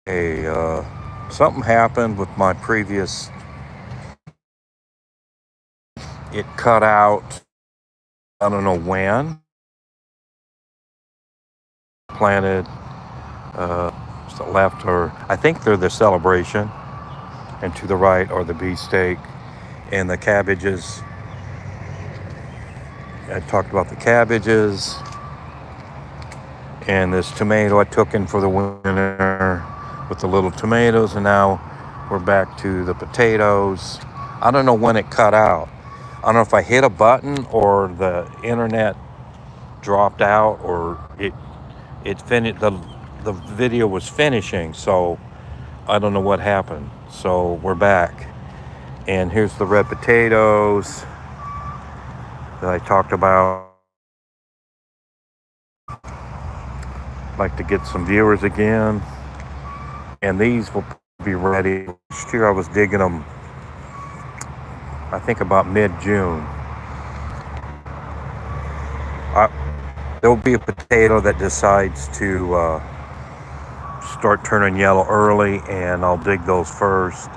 Hey, something happened with my previous. It cut out. I don't know when. Planted to the left, or I think they're the celebration, and to the right are the beefsteak and the cabbages. I talked about the cabbages and this tomato I took in for the winter with the little tomatoes, and now we're back to the potatoes. I don't know when it cut out. I don't know if I hit a button or the internet dropped out or it finished the video was finishing, so I don't know what happened. So we're back, and here's the red potatoes that I talked about. I'd like to get some viewers again, and these will be ready. Last year I was digging them, I think about mid-June. There will be a potato that decides to start turning yellow early, and I'll dig those first.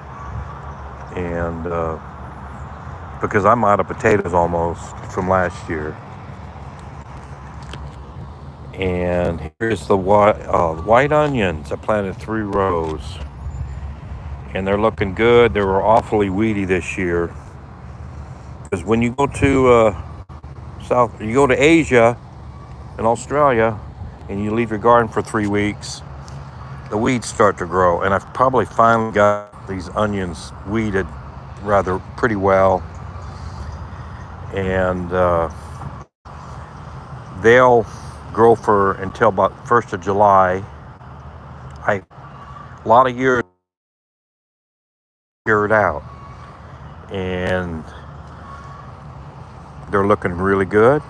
And because I'm out of potatoes almost from last year. And here's the white onions. I planted 3 rows, and they're looking good. They were awfully weedy this year, because when you go to you go to Asia and Australia, and you leave your garden for 3 weeks, the weeds start to grow. And I've probably finally got these onions weeded rather pretty well, and they'll grow for until about 1st of July. A lot of years figure it out, and they're looking really good.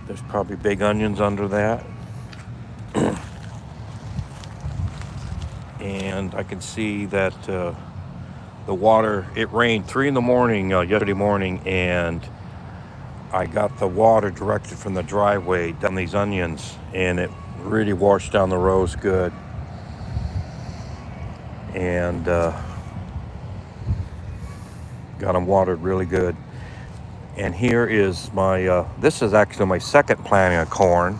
There's probably big onions under that, and I can see that the water. It rained 3 in the morning yesterday morning, and I got the water directed from the driveway down these onions, and it really washed down the rows good. And got them watered really good. And here is my, this is actually my second planting of corn.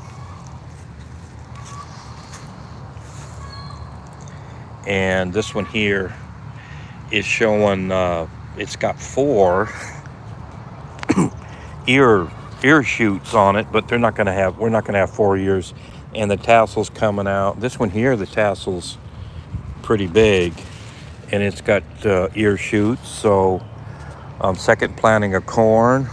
And this one here is showing, it's got 4 ear shoots on it, but we're not going to have 4 ears. And the tassel's coming out. This one here, the tassel's pretty big, and it's got ear shoots. So second planting of corn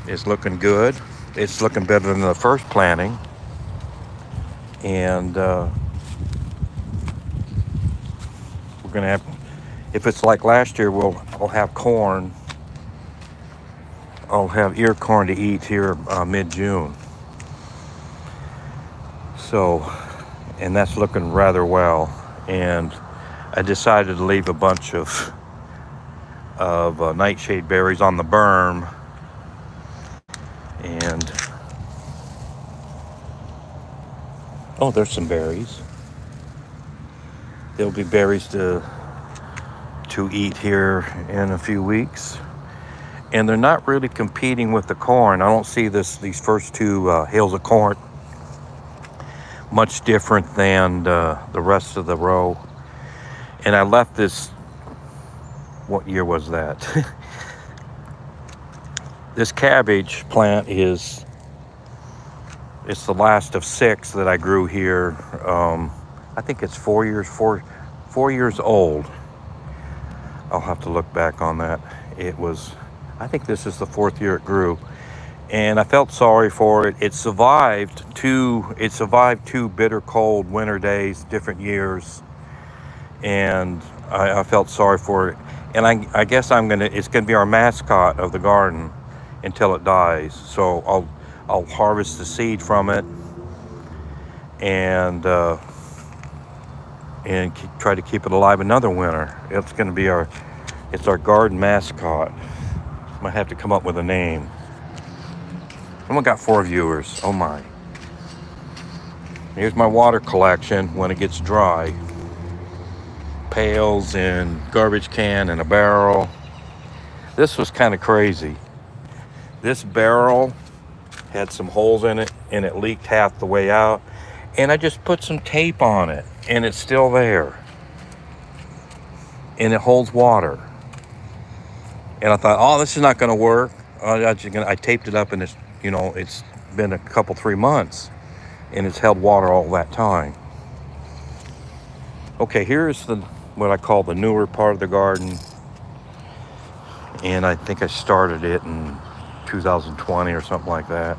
is looking good. It's looking better than the first planting. And we're gonna have, if it's like last year, I'll have corn. I'll have ear corn to eat here mid-June. So, and that's looking rather well. And I decided to leave a bunch of nightshade berries on the berm. And oh, there's some berries. There'll be berries to eat here in a few weeks. And they're not really competing with the corn. I don't see these first 2 hills of corn much different than the rest of the row. And I left this, what year was that? This cabbage plant it's the last of 6 that I grew here. I think it's 4 years old. I'll have to look back on that. I think this is the 4th year it grew. And I felt sorry for it. It survived 2 bitter cold winter days, different years. And I felt sorry for it. And I guess it's gonna be our mascot of the garden until it dies. So I'll harvest the seed from it, and try to keep it alive another winter. It's gonna be our garden mascot. Might have to come up with a name. I've only got 4 viewers. Oh my. Here's my water collection when it gets dry. Pails and garbage can and a barrel. This was kind of crazy. This barrel had some holes in it and it leaked half the way out. And I just put some tape on it and it's still there. And it holds water. And I thought, oh, this is not going to work. I taped it up and it's been a couple, 3 months. And it's held water all that time. Okay, here's what I call the newer part of the garden. And I think I started it in 2020 or something like that.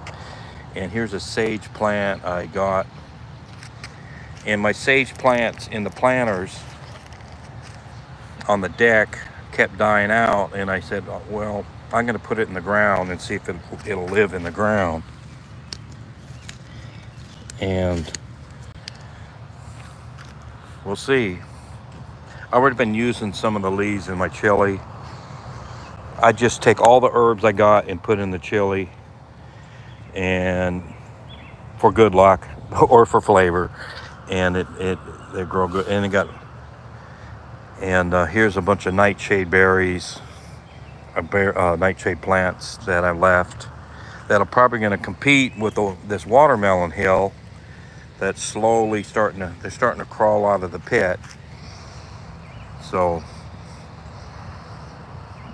And here's a sage plant I got. And my sage plants in the planters on the deck kept dying out. And I said, oh, well, I'm going to put it in the ground and see if it'll live in the ground. And we'll see. I've already been using some of the leaves in my chili. I just take all the herbs I got and put in the chili, and for good luck or for flavor, and they grow good. And here's a bunch of nightshade berries, nightshade plants that I left that are probably going to compete with this watermelon hill that's slowly starting to crawl out of the pit. So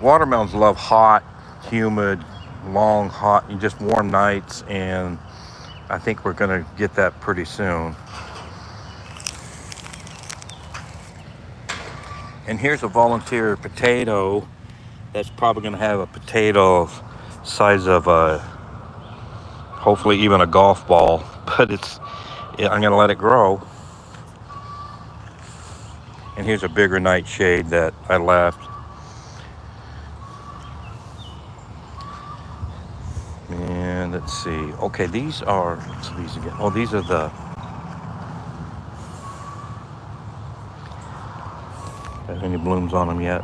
watermelons love hot, humid, long, hot, and just warm nights, and I think we're going to get that pretty soon. And here's a volunteer potato that's probably going to have a potato size of hopefully even a golf ball, but I'm going to let it grow. And here's a bigger nightshade that I left. And let's see. Okay, these again. Oh, these are the. Have any blooms on them yet?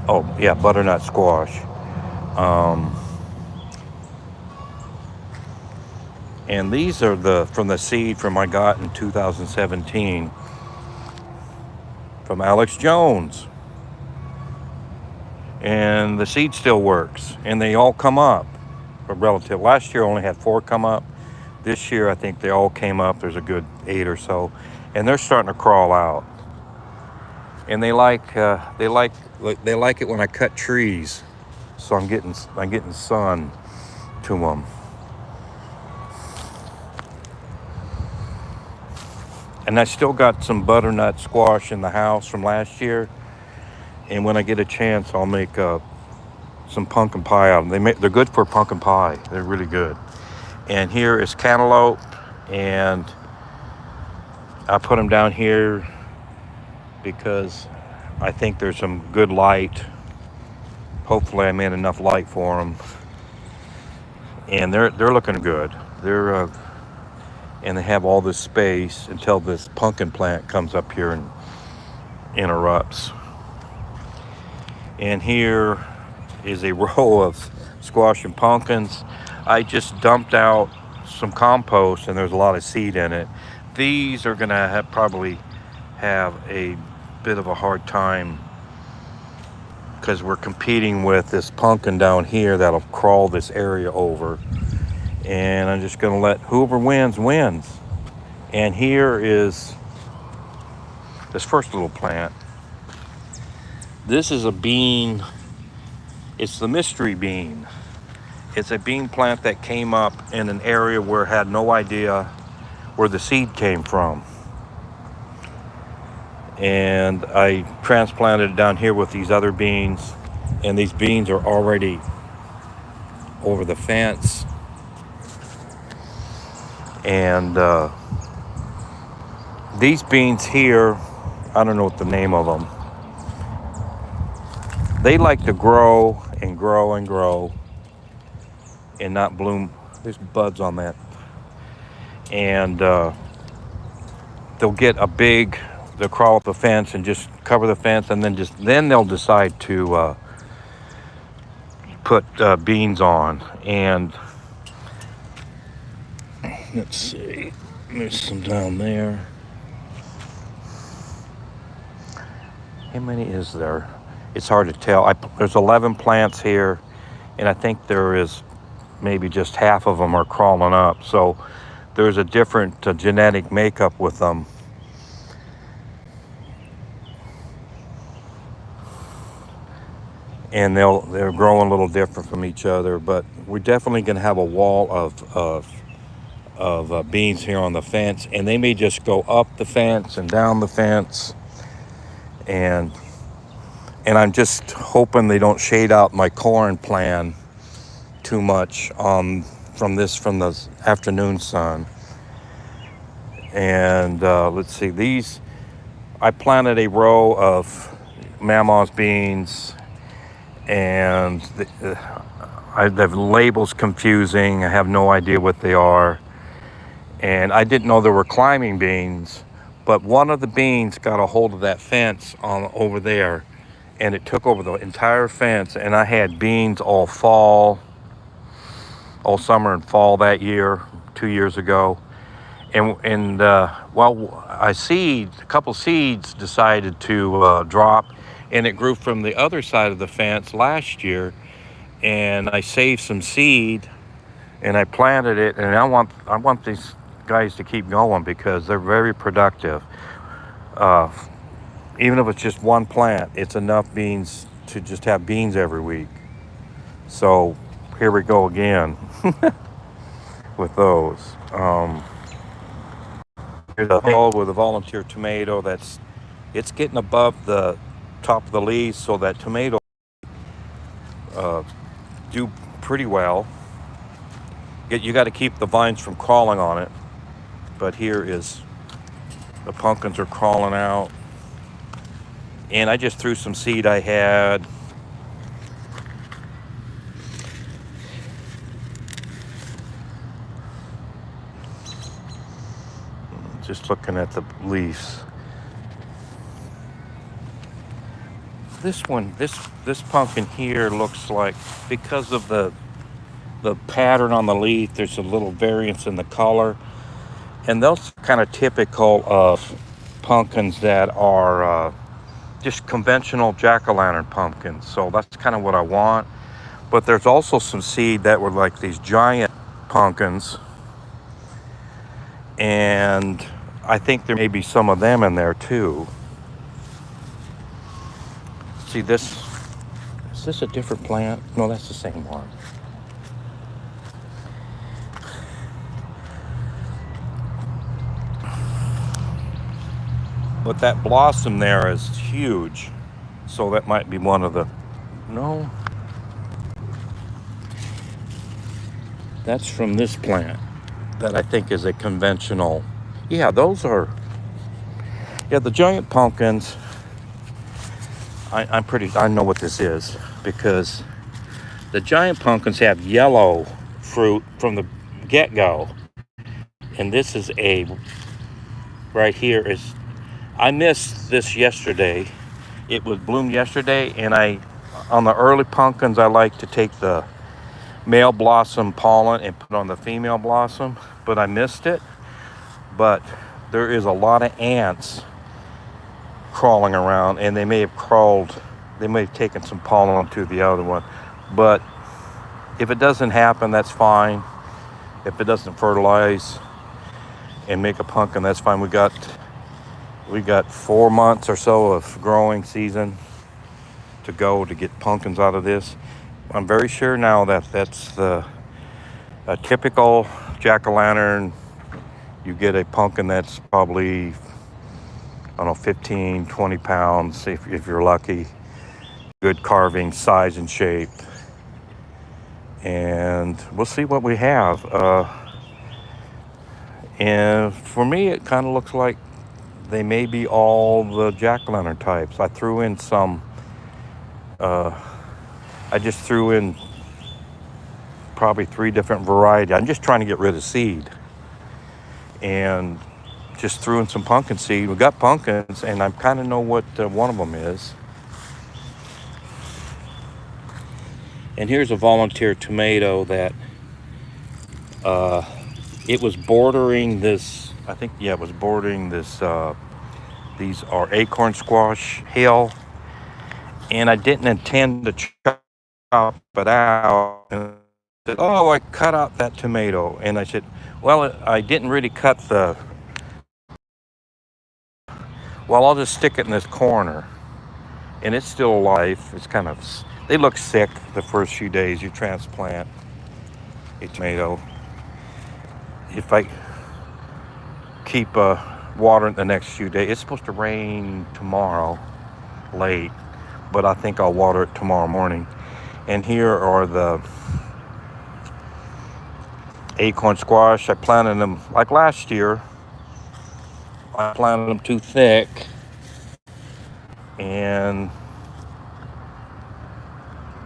Oh, yeah, butternut squash. And these are from the seed I got in 2017 from Alex Jones. And the seed still works, and they all come up. Relative. Last year I only had 4 come up. This year I think they all came up. There's a good 8 or so, and they're starting to crawl out. And they like it when I cut trees, so I'm getting sun to them. And I still got some butternut squash in the house from last year. And when I get a chance, I'll make some pumpkin pie out of them. They're good for pumpkin pie. They're really good. And here is cantaloupe, and I put them down here because I think there's some good light. Hopefully I made enough light for them. And they're looking good. And they have all this space until this pumpkin plant comes up here and interrupts. And here is a row of squash and pumpkins. I just dumped out some compost, and there's a lot of seed in it. These are gonna probably have a bit of a hard time because we're competing with this pumpkin down here that'll crawl this area over. And I'm just gonna let whoever wins. And here is this first little plant. This is a bean. It's the mystery bean. It's a bean plant that came up in an area where I had no idea where the seed came from. And I transplanted it down here with these other beans. And these beans are already over the fence. And these beans here, I don't know what the name of them. They like to grow and grow and grow and not bloom. There's buds on that. And they'll crawl up the fence and just cover the fence, and then they'll decide to put beans on. And Let's see. There's some down there. How many is there? It's hard to tell. There's 11 plants here, and I think there is maybe just half of them are crawling up. So there's a different genetic makeup with them. And they're growing a little different from each other, but we're definitely going to have a wall of beans here on the fence, and they may just go up the fence and down the fence, and I'm just hoping they don't shade out my corn plan too much from the afternoon sun. And let's see, these I planted a row of Mama's beans, and the label's confusing. I have no idea what they are, and I didn't know there were climbing beans, but one of the beans got a hold of that fence over there, and it took over the entire fence, and I had beans all summer and fall that year, 2 years ago. And well, a couple seeds decided to drop, and it grew from the other side of the fence last year, and I saved some seed and I planted it, and I want these guys to keep going because they're very productive. Even if it's just one plant, it's enough beans to just have beans every week. So here we go again with those. Here's a hole with a volunteer tomato it's getting above the top of the leaves, so that tomato do pretty well. You got to keep the vines from crawling on it. But here is the pumpkins are crawling out, and I just threw some seed I had. Just looking at the leaves. This pumpkin here looks like, because of the pattern on the leaf, there's a little variance in the color, and those are kind of typical of pumpkins that are just conventional jack-o'-lantern pumpkins. So that's kind of what I want. But there's also some seed that were like these giant pumpkins, and I think there may be some of them in there too. See this? Is this a different plant? No, that's the same one. But that blossom there is huge, so that might be one of the. No, that's from this plant that I think is a conventional. Yeah, those are. Yeah, the giant pumpkins. I know what this is, because the giant pumpkins have yellow fruit from the get-go, and this is right here is. I missed this yesterday. It was bloomed yesterday, and on the early pumpkins, I like to take the male blossom pollen and put on the female blossom, but I missed it. But there is a lot of ants crawling around, and they may have taken some pollen to the other one. But if it doesn't happen, that's fine. If it doesn't fertilize and make a pumpkin, that's fine. We got 4 months or so of growing season to go to get pumpkins out of this. I'm very sure now that that's a typical jack-o'-lantern. You get a pumpkin that's probably, I don't know, 15, 20 pounds if you're lucky. Good carving, size and shape. And we'll see what we have. And for me, it kind of looks like they may be all the jack-o'-lantern types. I threw in some, I just threw in probably 3 different varieties. I'm just trying to get rid of seed. And just threw in some pumpkin seed. We got pumpkins, and I kind of know what one of them is. And here's a volunteer tomato that It was bordering this, I think, yeah, it was bordering this, these are acorn squash hill. And I didn't intend to chop it out. And I said, oh, I cut out that tomato. And I said, well, I didn't really cut the, well, I'll just stick it in this corner. And it's still alive. It's kind of, they look sick the first few days you transplant a tomato. If I keep watering the next few days, it's supposed to rain tomorrow late, but I think I'll water it tomorrow morning. And here are the acorn squash. I planted them like last year. I planted them too thick, and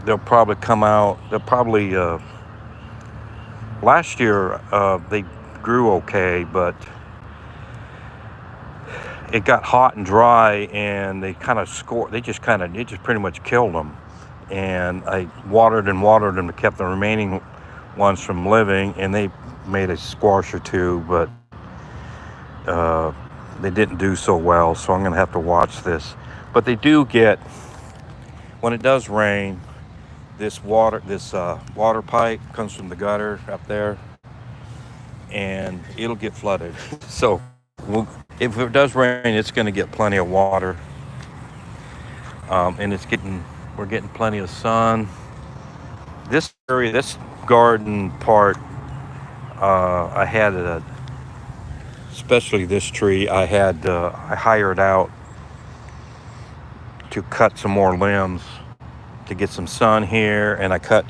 they'll probably come out. They'll probably last year they grew okay, but it got hot and dry, and they kind of scored. It just pretty much killed them. And I watered them to keep the remaining ones from living, and they made a squash or two, but they didn't do so well. So I'm gonna have to watch this. But they do get, when it does rain, this water pipe comes from the gutter up there, and it'll get flooded. So if it does rain, it's going to get plenty of water, and we're getting plenty of sun. This area, this garden part, I had especially this tree, I hired out to cut some more limbs to get some sun here, and I cut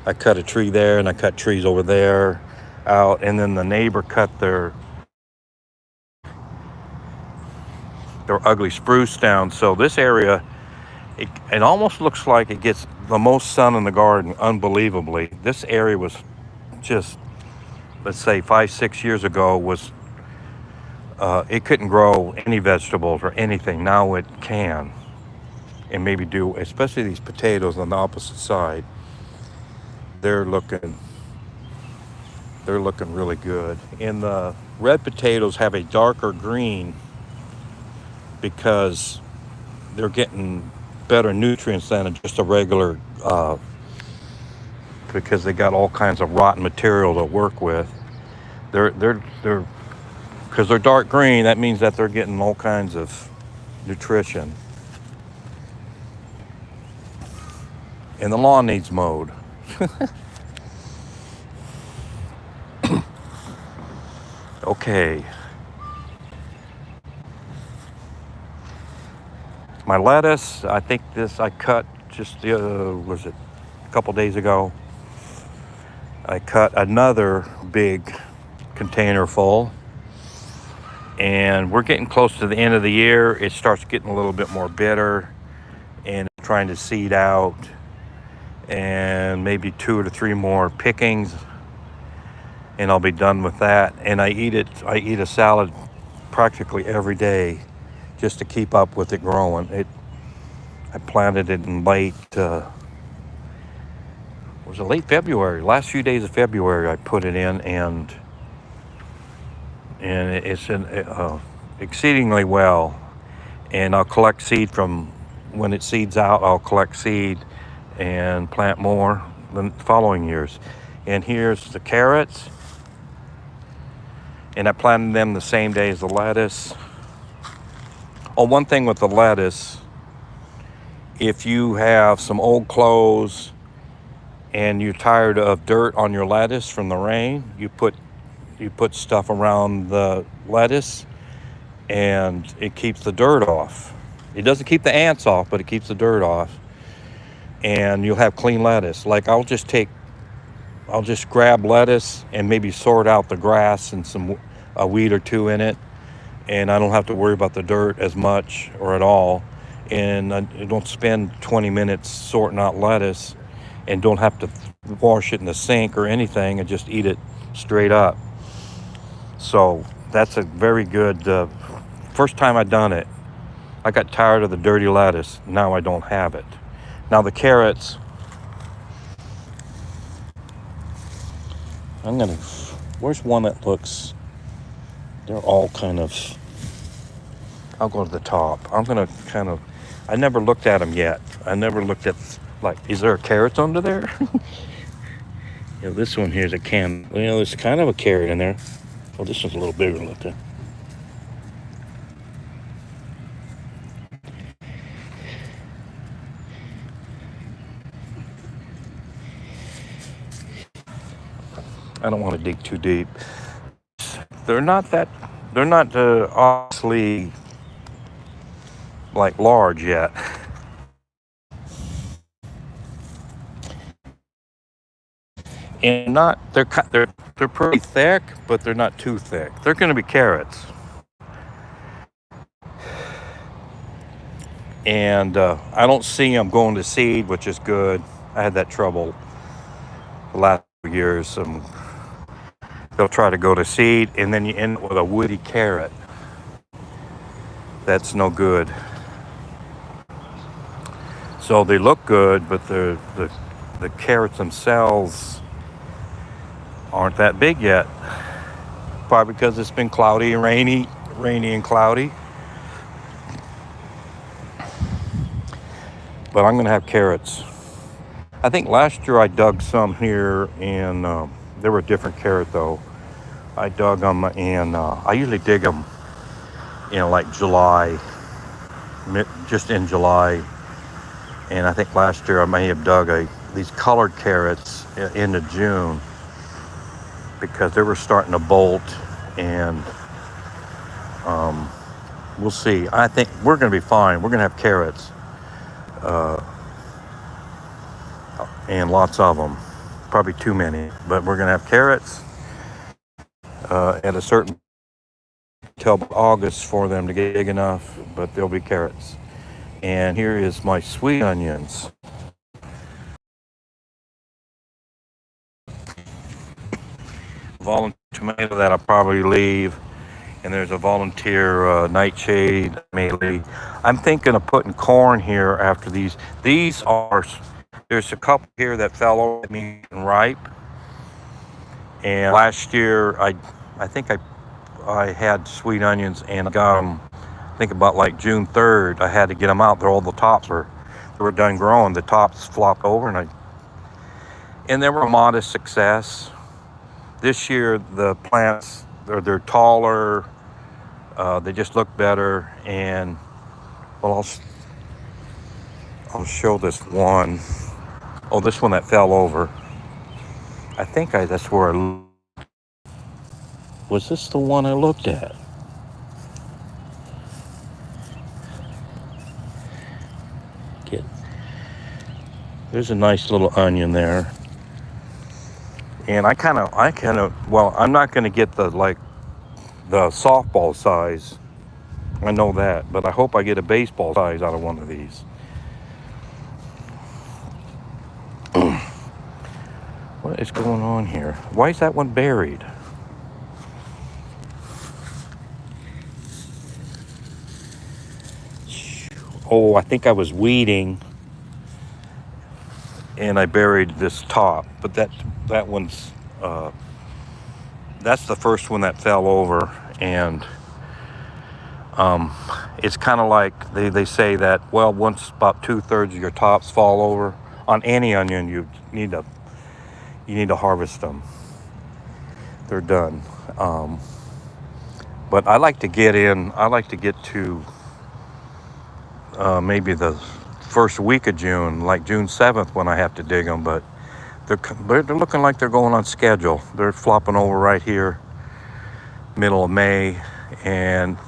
a tree there, and I cut trees over there out, and then the neighbor cut their ugly spruce down. So this area, it almost looks like it gets the most sun in the garden, unbelievably. This area was just, let's say 5-6 years ago, was it couldn't grow any vegetables or anything. Now it can, and maybe do, especially these potatoes on the opposite side. They're looking really good. And the red potatoes have a darker green because they're getting better nutrients than just a regular, because they got all kinds of rotten material to work with. They're because they're dark green, that means that they're getting all kinds of nutrition. And the lawn needs mowed. Okay. My lettuce, I think this I cut just was it a couple days ago. I cut another big container full, and we're getting close to the end of the year. It starts getting a little bit more bitter, and trying to seed out, and maybe 2 or 3 more pickings, and I'll be done with that. And I eat a salad practically every day, just to keep up with it growing. I planted it in late February. Last few days of February I put it in, and it's exceedingly well. And I'll collect seed from when it seeds out. I'll collect seed and plant more the following years. And here's the carrots, and I planted them the same day as the lettuce. Oh, one thing with the lettuce, if you have some old clothes and you're tired of dirt on your lettuce from the rain, you put stuff around the lettuce, and it keeps the dirt off. It doesn't keep the ants off, but it keeps the dirt off, and you'll have clean lettuce. Like I'll just grab lettuce and maybe sort out the grass and a weed or two in it, and I don't have to worry about the dirt as much or at all. And I don't spend 20 minutes sorting out lettuce, and don't have to wash it in the sink or anything, and just eat it straight up. So that's a very good, first time I done it, I got tired of the dirty lettuce. Now I don't have it. Now the carrots, I'm gonna Where's one that looks, they're all kind of, I'll go to the top. I'm going to kind of, I never looked at them yet. I never looked at, like, is there a carrot under there? This one here is a can. There's kind of a carrot in there. Oh, this one's a little bigger looking. I don't want to dig too deep. They're not obviously like large yet. And they're pretty thick, but they're not too thick. They're going to be carrots. And I don't see them going to seed, which is good. I had that trouble the last few years. They'll try to go to seed, and then you end up with a woody carrot. That's no good. So they look good, but the carrots themselves aren't that big yet. Probably because it's been cloudy and rainy and cloudy. But I'm gonna have carrots. I think last year I dug some here, and they were a different carrot though. I dug them, and I usually dig them, like July, just in July. And I think last year I may have dug these colored carrots into June because they were starting to bolt, and we'll see. I think we're going to be fine. We're going to have carrots, and lots of them. Probably too many, but we're going to have carrots at a certain till August for them to get big enough, but they'll be carrots. And here is my sweet onions. Volunteer tomato that I'll probably leave, and there's a volunteer nightshade I may leave. I'm thinking of putting corn here after these. There's a couple here that fell over at me and ripe. And last year I think I had sweet onions, and I got them, I think about like June 3rd. I had to get them out. All the tops were done growing. The tops flopped over, and they were a modest success. This year the plants they're taller. They just look better, and well, I'll show this one. Oh, this one that fell over. I think that's where was this the one I looked at? There's a nice little onion there. And I kind of, well, I'm not going to get the softball size. I know that, but I hope I get a baseball size out of one of these. What is going on here? Why is that one buried? Oh, I think I was weeding, and I buried this top, but that one's that's the first one that fell over. And it's kind of like they say that, well, once about 2/3 of your tops fall over on any onion, you need to harvest them. They're done. But I like to get to maybe the first week of June, like June 7th, when I have to dig them. But they're looking like they're going on schedule. They're flopping over right here, middle of May, and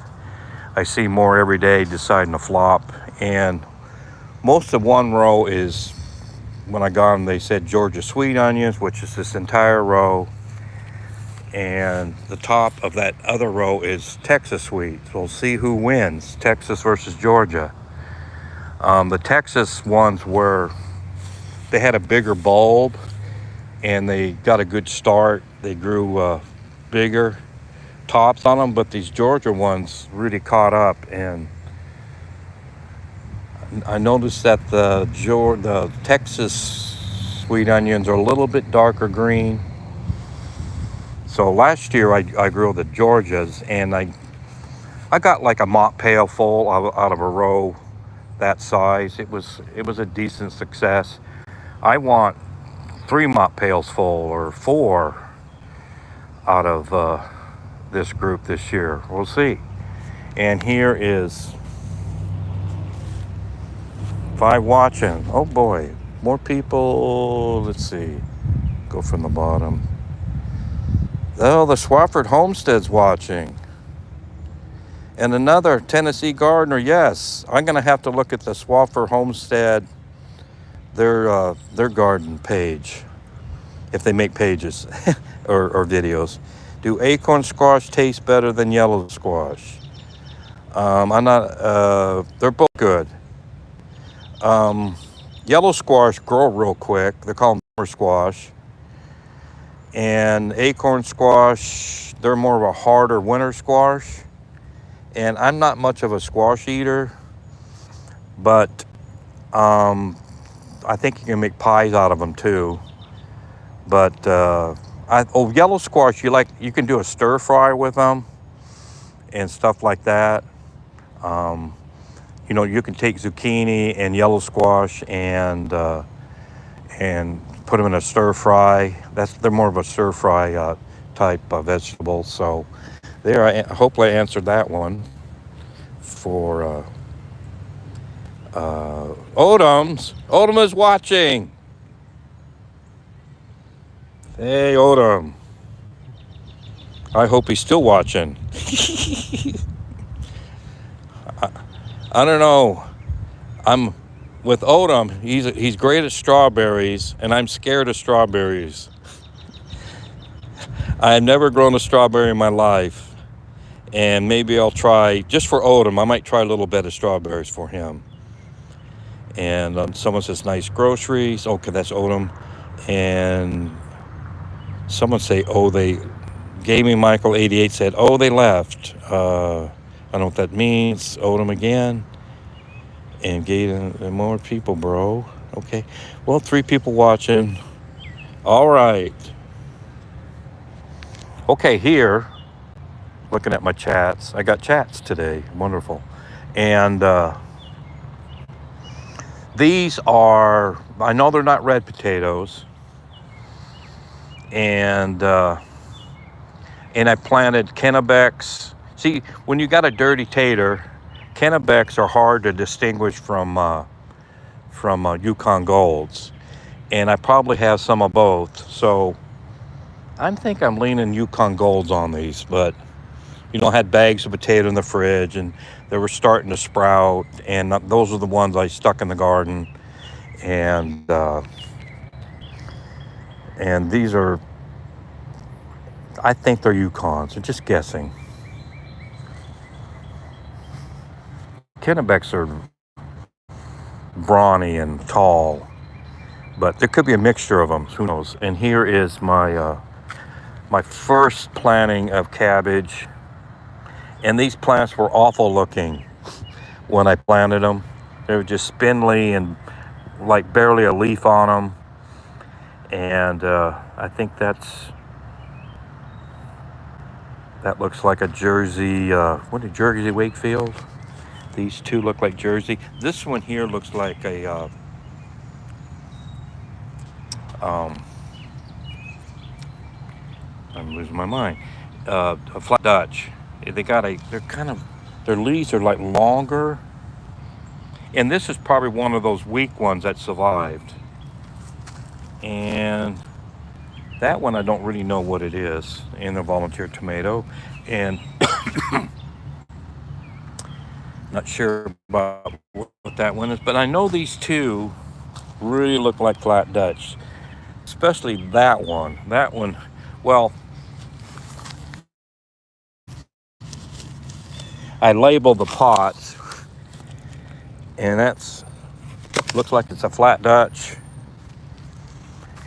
I see more every day deciding to flop. And most of one row is, when I got them, they said Georgia sweet onions, which is this entire row. And the top of that other row is Texas sweet. So we'll see who wins, Texas versus Georgia. The Texas ones they had a bigger bulb, and they got a good start. They grew bigger tops on them, but these Georgia ones really caught up. And I noticed that the Texas sweet onions are a little bit darker green. So last year I grew the Georgias, and I got like a mop pail full out of a row that size. It was a decent success. I want 3 mop pails full or 4 out of this group this year. We'll see. And here is 5 watching. Oh boy, more people. Let's see. Go from the bottom. Oh, the Swafford Homestead's watching. And another Tennessee gardener. Yes, I'm gonna have to look at the Swafford Homestead, their garden page, if they make pages or videos. Do acorn squash taste better than yellow squash? I'm not. They're both good. Yellow squash grow real quick. They call them summer squash. And acorn squash, they're more of a harder winter squash. And I'm not much of a squash eater, but I think you can make pies out of them too. But yellow squash, you can do a stir fry with them and stuff like that. You can take zucchini and yellow squash and put them in a stir fry. They're more of a stir fry type of vegetable. So there, I hopefully I answered that one for Odoms. Odom is watching. Hey, Odom. I hope he's still watching. I don't know. I'm with Odom. He's great at strawberries, and I'm scared of strawberries. I have never grown a strawberry in my life, and maybe I'll try, just for Odom, I might try a little bit of strawberries for him. And someone says nice groceries. Okay, that's Odom. And someone say, Gaming Michael 88 said, they left. I don't know what that means. Odom again. And Gaten, more people, bro. Okay. Well, 3 people watching. All right. Okay, here, looking at my chats. I got chats today. Wonderful. And these are, I know they're not red potatoes. And I planted Kennebecs. See, when you got a dirty tater, Kennebecs are hard to distinguish from Yukon Golds. And I probably have some of both. So I think I'm leaning Yukon Golds on these. But, I had bags of potato in the fridge, and they were starting to sprout. And those are the ones I stuck in the garden. And these are, I think they're Yukons. I'm just guessing. Kennebecs are brawny and tall, but there could be a mixture of them. Who knows? And here is my my first planting of cabbage. And these plants were awful looking when I planted them. They were just spindly and like barely a leaf on them. And I think that looks like a Jersey, Jersey Wakefield? These 2 look like Jersey. This one here looks like a, I'm losing my mind, a flat Dutch. Their leaves are like longer. And this is probably one of those weak ones that survived. And that one I don't really know what it is in the volunteer tomato. And not sure about what that one is, but I know these 2 really look like flat Dutch, especially that one. That one, well, I labeled the pots, and looks like it's a flat Dutch.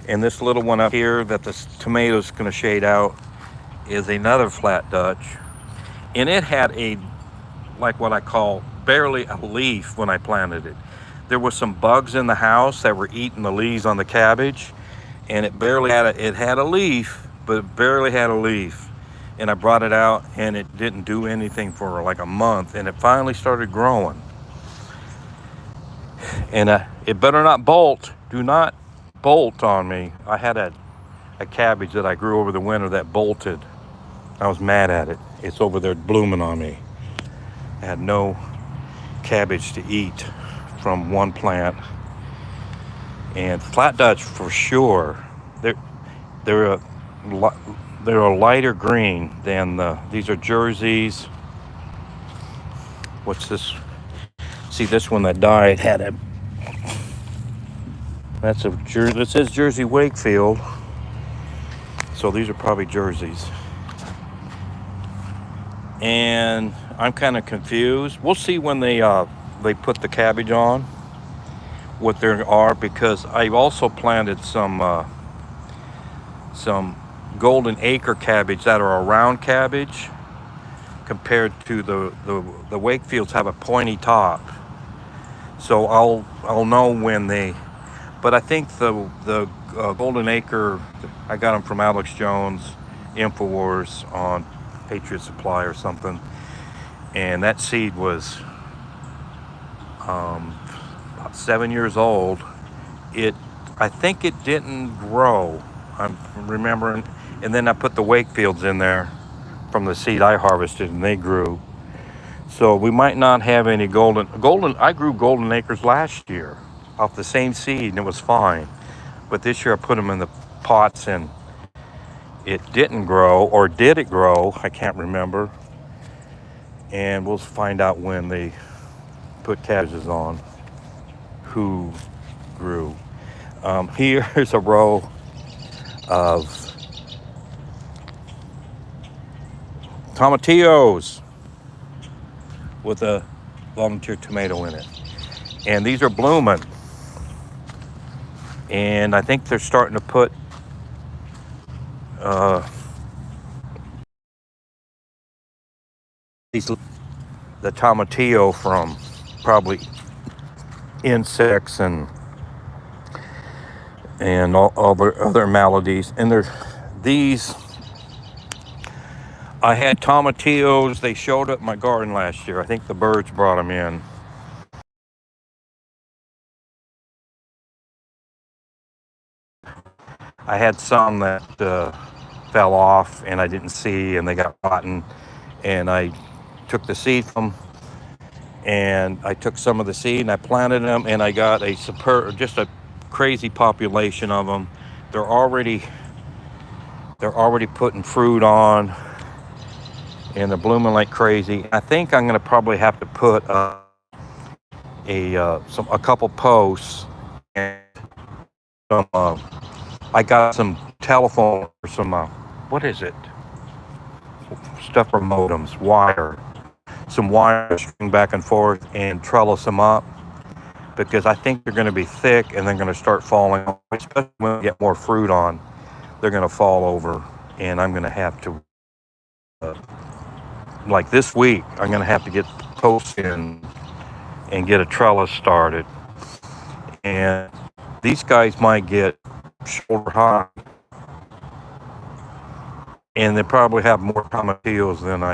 And this little one up here that the tomato's going to shade out is another flat Dutch. And it had like what I call barely a leaf when I planted it. There was some bugs in the house that were eating the leaves on the cabbage, and it barely had it had a leaf, but it barely had a leaf. And I brought it out, and it didn't do anything for like a month, and it finally started growing. And it better not bolt. Do not bolt on me. I had a cabbage that I grew over the winter that bolted. I was mad at it. It's over there blooming on me. I had no cabbage to eat from one plant. And flat Dutch for sure. They're they're a they're a lighter green than these are Jerseys. What's this? See, this one that died had a that's a Jersey. It says Jersey Wakefield. So these are probably Jerseys. And I'm kind of confused. We'll see when they put the cabbage on what there are, because I've also planted some golden acre cabbage that are a round cabbage compared to the Wakefields have a pointy top. So I'll know when they. But I think the golden acre, I got them from Alex Jones, Infowars on Patriot Supply or something, and that seed was about 7 years old. I think it didn't grow. I'm remembering, and then I put the Wakefields in there from the seed I harvested, and they grew. So we might not have any golden. I grew golden acres last year off the same seed, and it was fine. But this year I put them in the pots, and it didn't grow, or did it grow? I can't remember. And we'll find out when they put cabbages on who grew. Here's a row of tomatillos with a volunteer tomato in it. And these are blooming. And I think they're starting to put the tomatillo from probably insects and all the other maladies. And there's these. I had tomatillos. They showed up in my garden last year. I think the birds brought them in. I had some that fell off and I didn't see, and they got rotten. And I took the seed from, and I took some of the seed and I planted them, and I got just a crazy population of them. They're already putting fruit on, and they're blooming like crazy. I think I'm gonna probably have to put a couple posts and some. I got some telephone or some what is it? Stuff for modems, wire. Some wire string back and forth and trellis them up, because I think they're going to be thick and they're going to start falling off, especially when we get more fruit on. They're going to fall over, and I'm going to have to, like this week, I'm going to have to get posts in and get a trellis started. And these guys might get shoulder high, and they probably have more tomatillos than I